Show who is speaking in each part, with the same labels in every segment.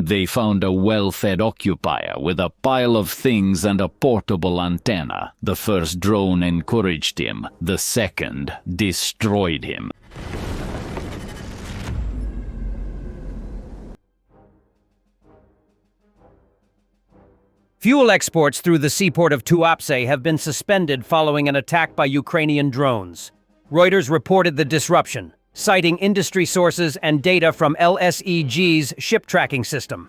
Speaker 1: They found a well-fed occupier with a pile of things and a portable antenna. The first drone encouraged him, the second destroyed him.
Speaker 2: Fuel exports through the seaport of Tuapse have been suspended following an attack by Ukrainian drones. Reuters reported the disruption, citing industry sources and data from LSEG's ship tracking system.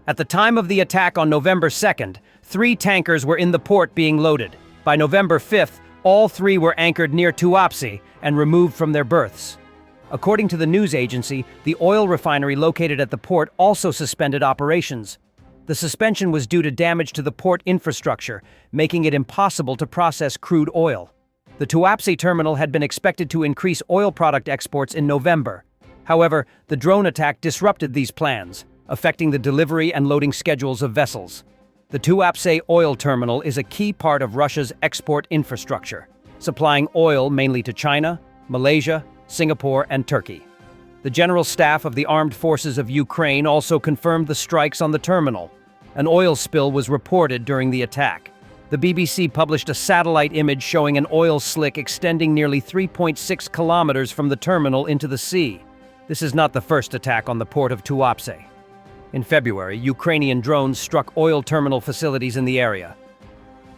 Speaker 2: At the time of the attack on November 2nd, 3 tankers were in the port being loaded. By November 5th, all 3 were anchored near Tuapse and removed from their berths. According to the news agency, the oil refinery located at the port also suspended operations. The suspension was due to damage to the port infrastructure, making it impossible to process crude oil. The Tuapse terminal had been expected to increase oil product exports in November. However, the drone attack disrupted these plans, affecting the delivery and loading schedules of vessels. The Tuapse oil terminal is a key part of Russia's export infrastructure, supplying oil mainly to China, Malaysia, Singapore, and Turkey. The General Staff of the Armed Forces of Ukraine also confirmed the strikes on the terminal. An oil spill was reported during the attack. The BBC published a satellite image showing an oil slick extending nearly 3.6 kilometers from the terminal into the sea. This is not the first attack on the port of Tuapse. In February, Ukrainian drones struck oil terminal facilities in the area.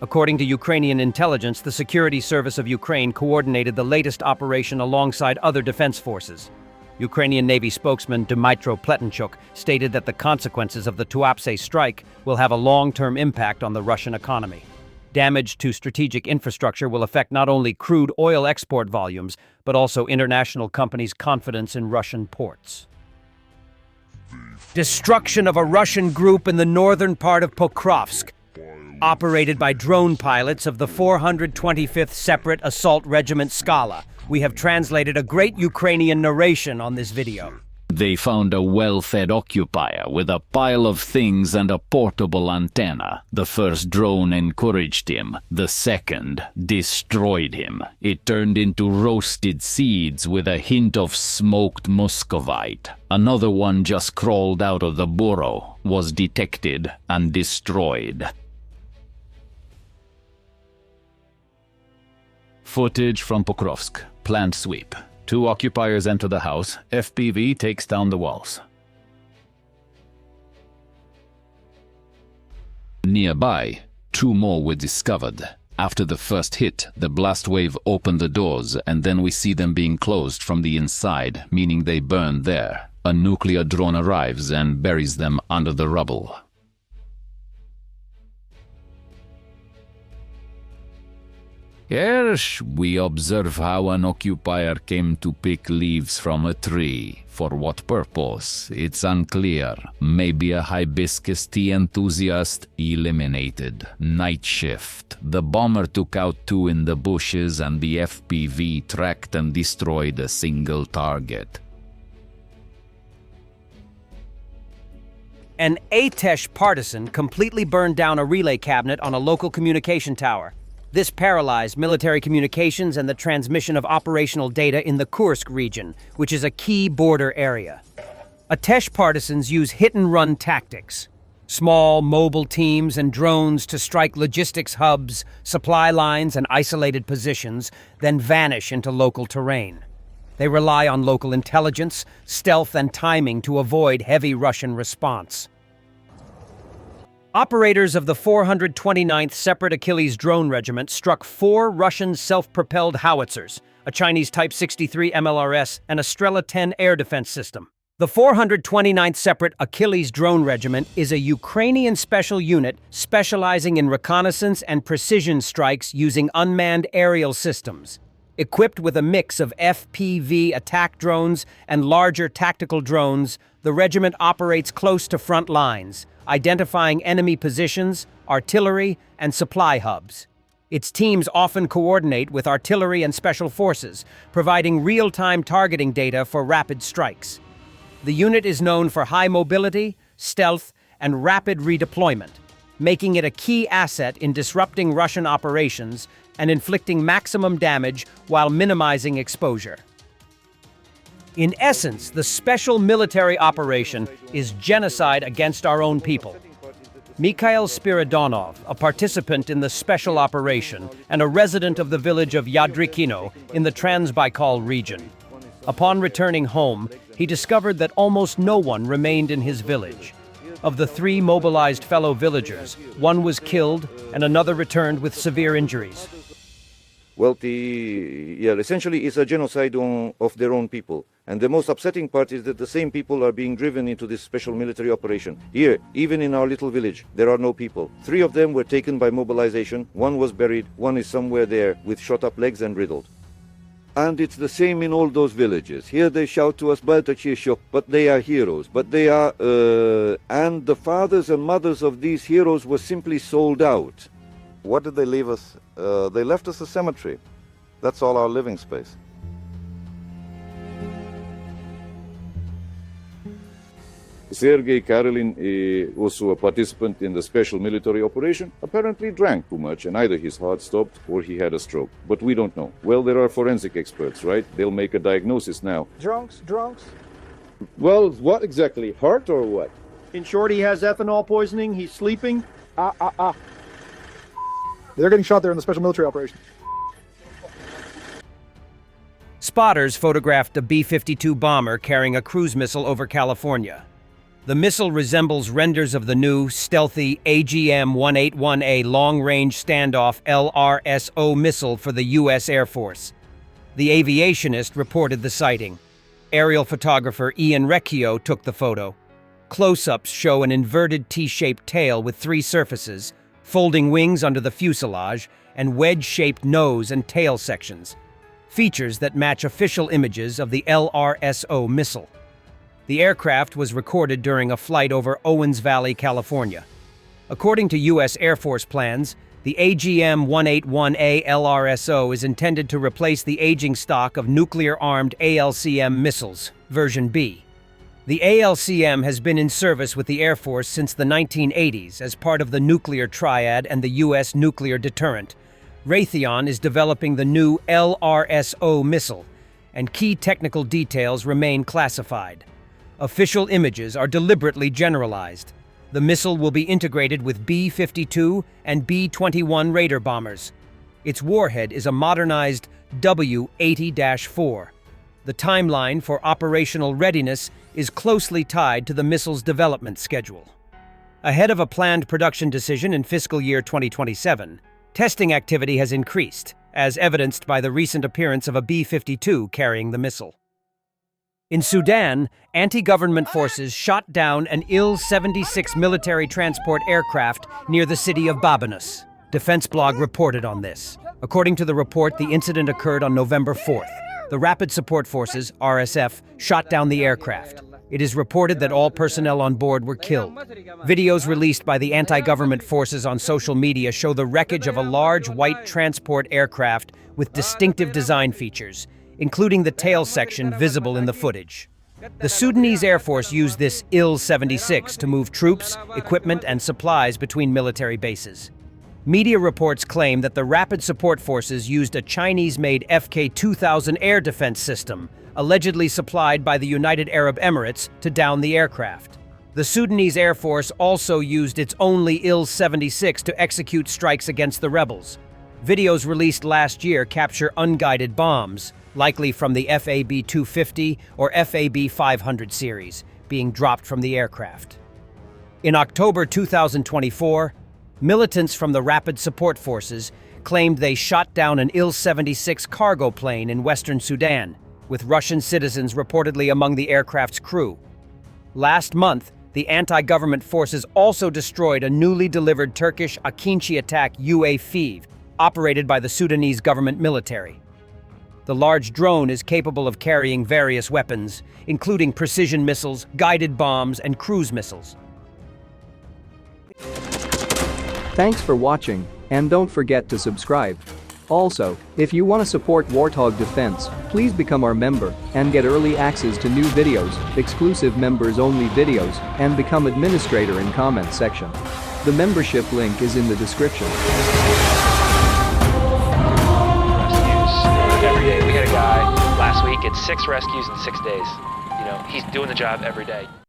Speaker 2: According to Ukrainian intelligence, the Security Service of Ukraine coordinated the latest operation alongside other defense forces. Ukrainian Navy spokesman Dmytro Pletenchuk stated that the consequences of the Tuapse strike will have a long-term impact on the Russian economy. Damage to strategic infrastructure will affect not only crude oil export volumes, but also international companies' confidence in Russian ports. Destruction of a Russian group in the northern part of Pokrovsk, operated by drone pilots of the 425th Separate Assault Regiment Skala. We have translated a great Ukrainian narration on this video.
Speaker 1: They found a well-fed occupier with a pile of things and a portable antenna. The first drone encouraged him, the second destroyed him. It turned into roasted seeds with a hint of smoked muscovite. Another one just crawled out of the burrow, was detected and destroyed. Footage from Pokrovsk. Planned sweep. 2 occupiers enter the house. FPV takes down the walls. Nearby, 2 more were discovered. After the first hit, the blast wave opened the doors, and then we see them being closed from the inside, meaning they burned there. A nuclear drone arrives and buries them under the rubble. Here we observe how an occupier came to pick leaves from a tree. For what purpose? It's unclear. Maybe a hibiscus tea enthusiast? Eliminated. Night shift. The bomber took out 2 in the bushes and the FPV tracked and destroyed a single target.
Speaker 2: An Atesh partisan completely burned down a relay cabinet on a local communication tower. This paralyzed military communications and the transmission of operational data in the Kursk region, which is a key border area. Atesh partisans use hit-and-run tactics. Small, mobile teams and drones to strike logistics hubs, supply lines, and isolated positions, then vanish into local terrain. They rely on local intelligence, stealth, and timing to avoid heavy Russian response. Operators of the 429th Separate Achilles Drone Regiment struck 4 Russian self-propelled howitzers, a Chinese Type 63 MLRS, and a Strela-10 air defense system. The 429th Separate Achilles Drone Regiment is a Ukrainian special unit specializing in reconnaissance and precision strikes using unmanned aerial systems. Equipped with a mix of FPV attack drones and larger tactical drones, the regiment operates close to front lines, identifying enemy positions, artillery, and supply hubs. Its teams often coordinate with artillery and special forces, providing real-time targeting data for rapid strikes. The unit is known for high mobility, stealth, and rapid redeployment, making it a key asset in disrupting Russian operations and inflicting maximum damage while minimizing exposure. In essence, the special military operation is genocide against our own people. Mikhail Spiridonov, a participant in the special operation and a resident of the village of Yadrikino in the Transbaikal region. Upon returning home, he discovered that almost no one remained in his village. Of the 3 mobilized fellow villagers, one was killed and another returned with severe injuries.
Speaker 3: Well, essentially it's a genocide of their own people. And the most upsetting part is that the same people are being driven into this special military operation. Here, even in our little village, there are no people. 3 of them were taken by mobilization, 1 was buried, 1 is somewhere there with shot up legs and riddled. And it's the same in all those villages. Here they shout to us, but they are heroes. But they are, and the fathers and mothers of these heroes were simply sold out. What did they leave us? They left us a cemetery. That's all our living space. Sergei Karelin, also a participant in the special military operation, apparently drank too much and either his heart stopped or he had a stroke. But we don't know. Well, there are forensic experts, right? They'll make a diagnosis now.
Speaker 4: Drunks?
Speaker 3: Well, what exactly? Heart or what?
Speaker 4: In short, he has ethanol poisoning, he's sleeping. They're getting shot there in the special military operation.
Speaker 2: Spotters photographed a B-52 bomber carrying a cruise missile over California. The missile resembles renders of the new, stealthy AGM-181A long-range standoff LRSO missile for the U.S. Air Force. The aviationist reported the sighting. Aerial photographer Ian Recchio took the photo. Close-ups show an inverted T-shaped tail with 3 surfaces, folding wings under the fuselage, and wedge-shaped nose and tail sections, features that match official images of the LRSO missile. The aircraft was recorded during a flight over Owens Valley, California. According to U.S. Air Force plans, the AGM-181A LRSO is intended to replace the aging stock of nuclear-armed ALCM missiles, version B. The ALCM has been in service with the Air Force since the 1980s as part of the nuclear triad and the U.S. nuclear deterrent. Raytheon is developing the new LRSO missile, and key technical details remain classified. Official images are deliberately generalized. The missile will be integrated with B-52 and B-21 Raider bombers. Its warhead is a modernized W-80-4. The timeline for operational readiness is closely tied to the missile's development schedule. Ahead of a planned production decision in fiscal year 2027, testing activity has increased, as evidenced by the recent appearance of a B-52 carrying the missile. In Sudan, anti-government forces shot down an Il-76 military transport aircraft near the city of Babanus. Defense Blog reported on this. According to the report, the incident occurred on November 4th. The Rapid Support Forces, RSF, shot down the aircraft. It is reported that all personnel on board were killed. Videos released by the anti-government forces on social media show the wreckage of a large white transport aircraft with distinctive design features, including the tail section visible in the footage. The Sudanese Air Force used this Il-76 to move troops, equipment, and supplies between military bases. Media reports claim that the Rapid Support Forces used a Chinese-made FK-2000 air defense system, allegedly supplied by the United Arab Emirates, to down the aircraft. The Sudanese Air Force also used its only Il-76 to execute strikes against the rebels. Videos released last year capture unguided bombs, likely from the FAB-250 or FAB-500 series, being dropped from the aircraft. In October 2024, militants from the Rapid Support Forces claimed they shot down an Il-76 cargo plane in western Sudan, with Russian citizens reportedly among the aircraft's crew. Last month, the anti-government forces also destroyed a newly delivered Turkish Akinci attack UAV, operated by the Sudanese government military. The large drone is capable of carrying various weapons, including precision missiles, guided bombs, and cruise missiles.
Speaker 5: Thanks for watching, and don't forget to subscribe. Also, if you want to support Warthog Defense, please become our member and get early access to new videos, exclusive members-only videos, and become administrator in comment section. The membership link is in the description.
Speaker 6: Every day. We had a guy last week gets 6 rescues in 6 days. You know, he's doing the job every day.